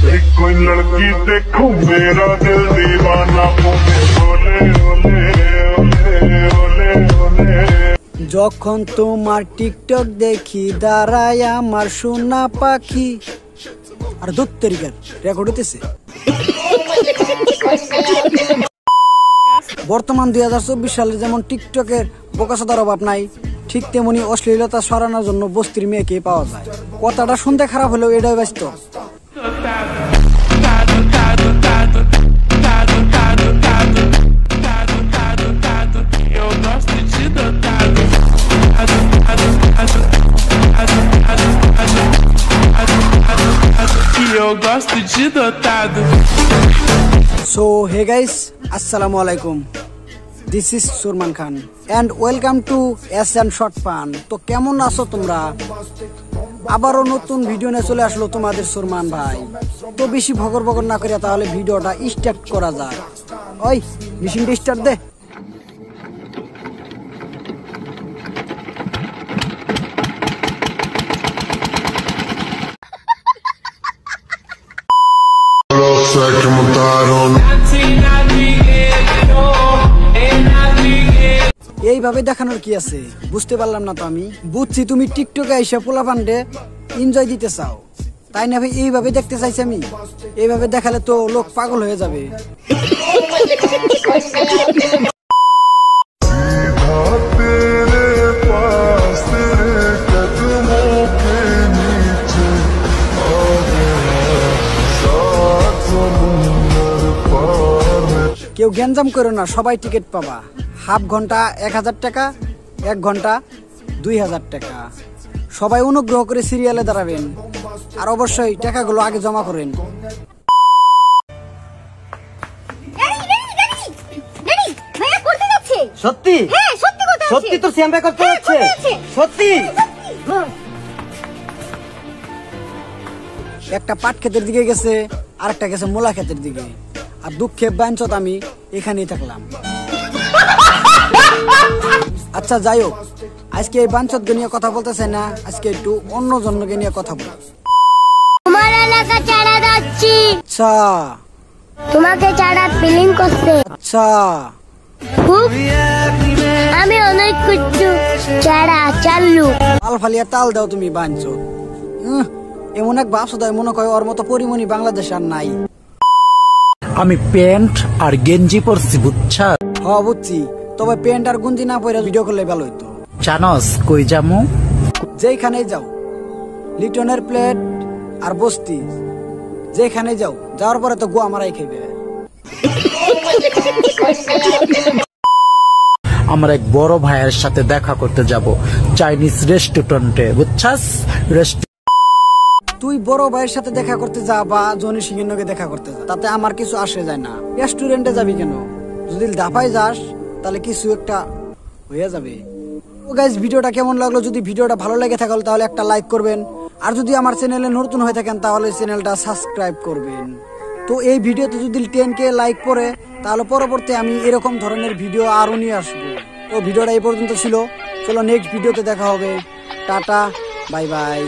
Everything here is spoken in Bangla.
कोई लड़की देखो मेरा दिल दीवाना बोले ओले ओले ओले ओले। যখন তোমার টিকটক দেখি দাঁড়ায় আমার সোনা পাখি আর দত্তরিকার রেকর্ড হইতেছে। বর্তমান 2024 সালে যেমন টিকটকের বোকাচোদার অভাব নাই, ঠিক তেমনি অশ্লীলতা সরানোর জন্য বস্তির মেয়েকে পাওয়া যায়। কথাটা শুনতে খারাপ হলেও এটাই বাস্তব। So hey guys, assalamu alaikum. This is Surman Khan and welcome to SN Short Fun. তো কেমন আছো তোমরা? আবারও নতুন ভিডিও নিয়ে চলে আসলো তোমাদের সুরমান ভাই। তো বেশি ভগর ভগর না করিয়া তাহলে ভিডিওটা স্টার্ট করা যাক। ওই মেশিনটা স্টার্ট দে। এইভাবে দেখানোর কি আছে বুঝতে পারলাম না তো আমি। বুঝছি তুমি টিকটকে আইসা পোলা পান্ডে এনজয় দিতে চাও, তাই না ভাই? এইভাবে দেখতে চাইছি আমি। এইভাবে দেখালে তো লোক পাগল হয়ে যাবে। কেউ গ্যাঞ্জাম করো না, সবাই টিকিট পাবা। হাফ ঘন্টা 1000 টাকা, 1 ঘন্টা 2000 টাকা। সবাই অনুগ্রহ করে সিরিয়ালে দাঁড়াবেন আর অবশ্যই টাকাগুলো আগে জমা করেন। সত্যি? হ্যাঁ সত্যি কথা। সত্যি তো সিয়াম ভাই করতে যাচ্ছে। সত্যি? একটা পাট ক্ষেতের দিকে গেছে, আরেকটা গেছে মোলা ক্ষেতের দিকে। আর দুঃখে বাঞ্চত আমি এখানেই থাকলাম। আচ্ছা যাই হোক, আজকে এই বাঞ্চত নিয়ে কথা বলতে চাই না, আজকে একটু অন্য জনকে নিয়ে কথা বল। তোমার এলাকা ছাড়া যাচ্ছি। আচ্ছা। তোমাকে ছাড়া ফিলিং করছে। আচ্ছা। খুব আমি অনেক কিছু ছাড়া চালু। তাল ফালিয়া তাল দাও তুমি বাঞ্চত। এমন এক বাপসদায় মনে কয় ওর মতো পরিমণি বাংলাদেশে আর নাই। আমি প্যান্ট আর গেঞ্জি পরছি বুঝছা? হ বুঝছি, তবে প্যান্ট আর গুঞ্জি না পরে ভিডিও করলে ভালো হইতো। জানস কই যামু? যেখানে যাও, লিটনের প্লেট আর বস্তি, যেখানে যাও, যাওয়ার পরে তো গোয়া মারাই খাইবে। আমার এক বড় ভাইয়ের সাথে দেখা করতে যাব চাইনিজ রেস্টুরেন্টে বুঝছাস? তুই বড় ভাইয়ের সাথে দেখা করতে যা বা জনি সিংহের নগে দেখা করতে যা, তাতে আমার কিছু আসে যায় না। রেস্টুরেন্টে যাবি কেন? যদি দাফায় যাস তাহলে কিছু একটা হয়ে যাবে। তো গাইস, ভিডিওটা কেমন লাগলো? যদি ভিডিওটা ভালো লেগে থাকে তাহলে একটা লাইক করবেন, আর যদি আমার চ্যানেলে নতুন হয়ে থাকেন তাহলে চ্যানেলটা সাবস্ক্রাইব করবেন। তো এই ভিডিওতে যদি 10K লাইক পড়ে তাহলে পরবর্তী আমি এরকম ধরনের ভিডিও আরো নিয়ে আসবো। তো ভিডিওটা এই পর্যন্ত ছিল, চলো নেক্সট ভিডিওতে দেখা হবে। Tata, bye bye.